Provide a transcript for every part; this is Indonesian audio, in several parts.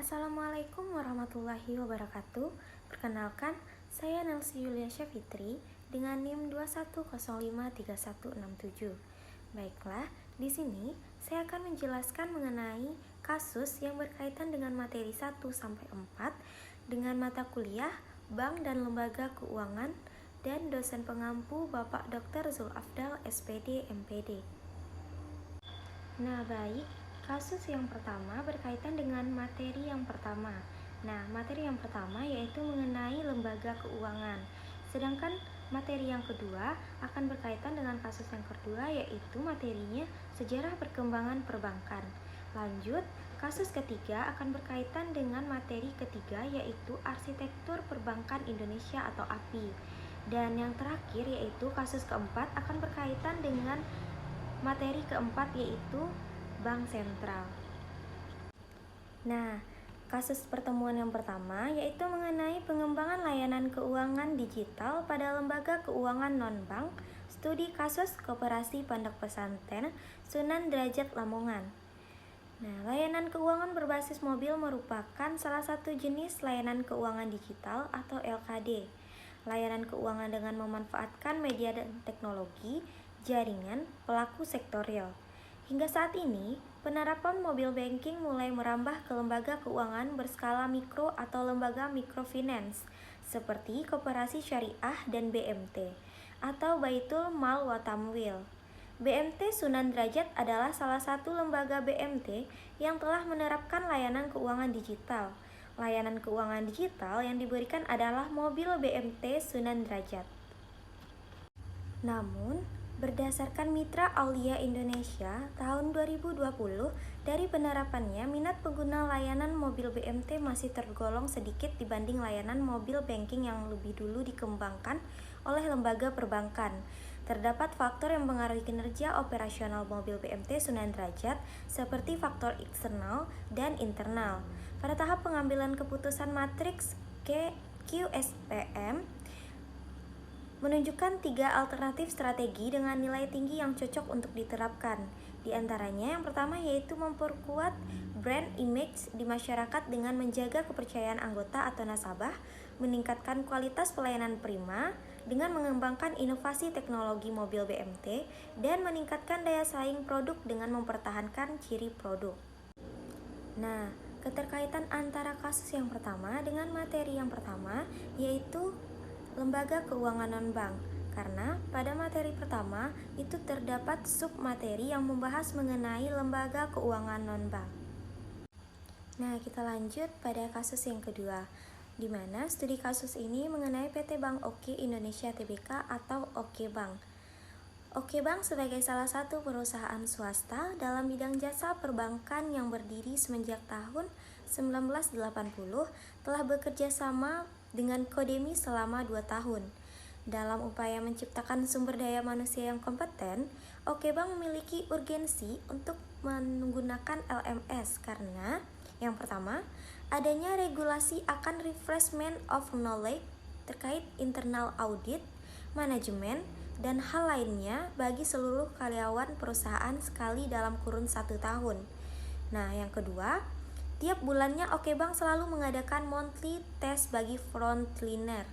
Assalamualaikum warahmatullahi wabarakatuh. Perkenalkan, saya Nelsi Yulia Syafitri dengan NIM 210531167. Baiklah, di sini saya akan menjelaskan mengenai kasus yang berkaitan dengan materi 1 sampai 4 dengan mata kuliah Bank dan Lembaga Keuangan dan dosen pengampu Bapak Dr. Zulafdal SPD MPD. Nah, baik. Kasus yang pertama berkaitan dengan materi yang pertama. Nah, materi yang pertama yaitu mengenai lembaga keuangan. Sedangkan materi yang kedua akan berkaitan dengan kasus yang kedua yaitu materinya sejarah perkembangan perbankan. Lanjut, kasus ketiga akan berkaitan dengan materi ketiga yaitu arsitektur perbankan Indonesia atau API. Dan yang terakhir yaitu kasus keempat akan berkaitan dengan materi keempat yaitu Bank Sentral. Nah, kasus pertemuan yang pertama yaitu mengenai pengembangan layanan keuangan digital pada lembaga keuangan non-bank, studi kasus Koperasi Pondok Pesantren Sunan Derajat Lamongan. Nah, layanan keuangan berbasis mobil merupakan salah satu jenis layanan keuangan digital atau LKD. Layanan keuangan dengan memanfaatkan media dan teknologi, jaringan, pelaku sektor real. Hingga saat ini, penerapan mobile banking mulai merambah ke lembaga keuangan berskala mikro atau lembaga microfinance seperti Koperasi Syariah dan BMT atau Baitul Mal wa Tamwil. BMT Sunan Derajat adalah salah satu lembaga BMT yang telah menerapkan layanan keuangan digital. Layanan keuangan digital yang diberikan adalah mobil BMT Sunan Derajat. Namun, berdasarkan Mitra Aulia Indonesia tahun 2020, dari penerapannya minat pengguna layanan mobil BMT masih tergolong sedikit dibanding layanan mobil banking yang lebih dulu dikembangkan oleh lembaga perbankan. Terdapat faktor yang mempengaruhi kinerja operasional mobil BMT Sunan Derajat seperti faktor eksternal dan internal. Pada tahap pengambilan keputusan matriks QSPM menunjukkan 3 alternatif strategi dengan nilai tinggi yang cocok untuk diterapkan. Di antaranya yang pertama yaitu memperkuat brand image di masyarakat dengan menjaga kepercayaan anggota atau nasabah, meningkatkan kualitas pelayanan prima dengan mengembangkan inovasi teknologi mobil BMT, dan meningkatkan daya saing produk dengan mempertahankan ciri produk. Nah, keterkaitan antara kasus yang pertama dengan materi yang pertama yaitu lembaga keuangan non-bank, karena pada materi pertama itu terdapat submateri yang membahas mengenai lembaga keuangan non-bank. Nah, kita lanjut pada kasus yang kedua, di mana studi kasus ini mengenai PT Bank Oke Indonesia Tbk atau Oke Bank. Oke Bank sebagai salah satu perusahaan swasta dalam bidang jasa perbankan yang berdiri semenjak tahun 1980 telah bekerja sama dengan Kodemi selama 2 tahun. Dalam upaya menciptakan sumber daya manusia yang kompeten, Oke Bank memiliki urgensi untuk menggunakan LMS karena yang pertama, adanya regulasi akan refreshment of knowledge terkait internal audit, manajemen, dan hal lainnya bagi seluruh karyawan perusahaan sekali dalam kurun 1 tahun. Nah, yang kedua, tiap bulannya Oke Bank selalu mengadakan monthly test bagi frontliner.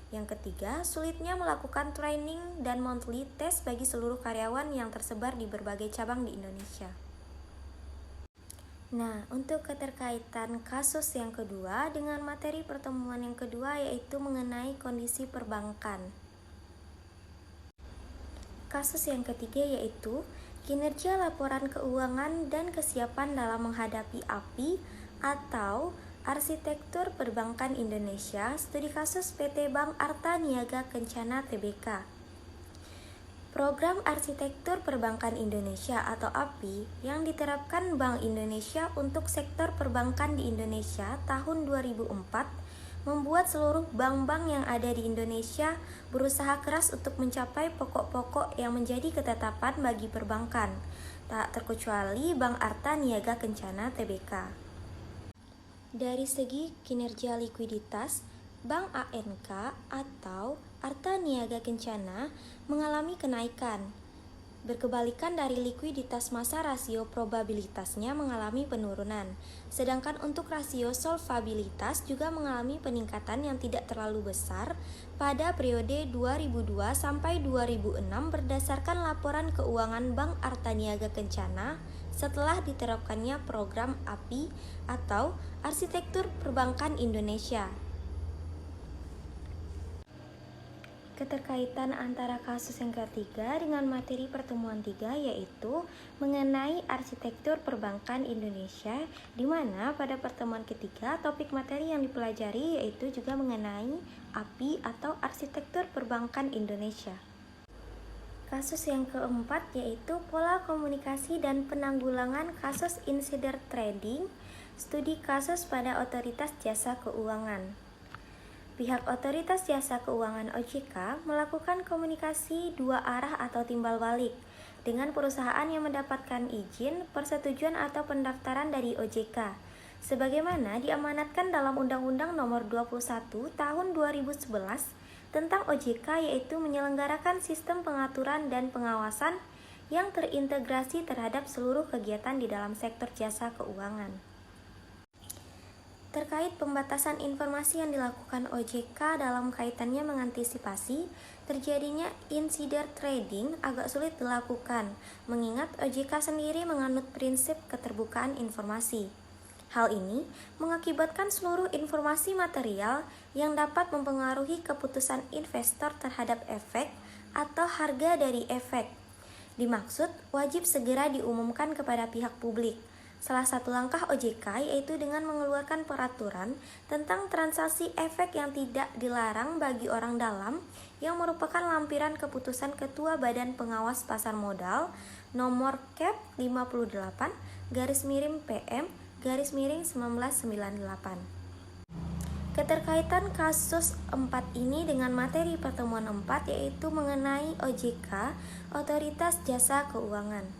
Yang ketiga, sulitnya melakukan training dan monthly test bagi seluruh karyawan yang tersebar di berbagai cabang di Indonesia. Nah, untuk keterkaitan kasus yang kedua dengan materi pertemuan yang kedua yaitu mengenai kondisi perbankan. Kasus yang ketiga yaitu kinerja laporan keuangan dan kesiapan dalam menghadapi API atau Arsitektur Perbankan Indonesia, studi kasus PT Bank Arta Niaga Kencana Tbk. Program Arsitektur Perbankan Indonesia atau API yang diterapkan Bank Indonesia untuk sektor perbankan di Indonesia tahun 2004 membuat seluruh bank-bank yang ada di Indonesia berusaha keras untuk mencapai pokok-pokok yang menjadi ketetapan bagi perbankan, tak terkecuali Bank Arta Niaga Kencana Tbk. Dari segi kinerja likuiditas, Bank ANK atau Arta Niaga Kencana mengalami kenaikan. Berkebalikan dari likuiditas massa, rasio probabilitasnya mengalami penurunan. Sedangkan untuk rasio solvabilitas juga mengalami peningkatan yang tidak terlalu besar pada periode 2002 sampai 2006 berdasarkan laporan keuangan Bank Arta Niaga Kencana setelah diterapkannya program API atau Arsitektur Perbankan Indonesia. Keterkaitan antara kasus yang ketiga dengan materi pertemuan 3 yaitu mengenai arsitektur perbankan Indonesia, di mana pada pertemuan ketiga topik materi yang dipelajari yaitu juga mengenai API atau arsitektur perbankan Indonesia. Kasus yang keempat yaitu pola komunikasi dan penanggulangan kasus insider trading, studi kasus pada otoritas jasa keuangan. Pihak Otoritas Jasa Keuangan OJK melakukan komunikasi dua arah atau timbal balik dengan perusahaan yang mendapatkan izin, persetujuan atau pendaftaran dari OJK, sebagaimana diamanatkan dalam Undang-Undang Nomor 21 Tahun 2011 tentang OJK, yaitu menyelenggarakan sistem pengaturan dan pengawasan yang terintegrasi terhadap seluruh kegiatan di dalam sektor jasa keuangan. Terkait pembatasan informasi yang dilakukan OJK dalam kaitannya mengantisipasi terjadinya insider trading agak sulit dilakukan, mengingat OJK sendiri menganut prinsip keterbukaan informasi. Hal ini mengakibatkan seluruh informasi material yang dapat mempengaruhi keputusan investor terhadap efek atau harga dari efek dimaksud wajib segera diumumkan kepada pihak publik. Salah satu langkah OJK yaitu dengan mengeluarkan peraturan tentang transaksi efek yang tidak dilarang bagi orang dalam yang merupakan lampiran keputusan Ketua Badan Pengawas Pasar Modal nomor Cap 58-PM-1998. Keterkaitan kasus 4 ini dengan materi pertemuan 4 yaitu mengenai OJK, Otoritas Jasa Keuangan.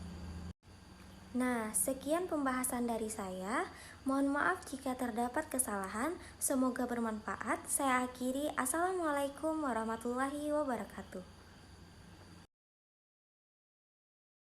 Nah, sekian pembahasan dari saya. Mohon maaf jika terdapat kesalahan. Semoga bermanfaat. Saya akhiri. Assalamualaikum warahmatullahi wabarakatuh.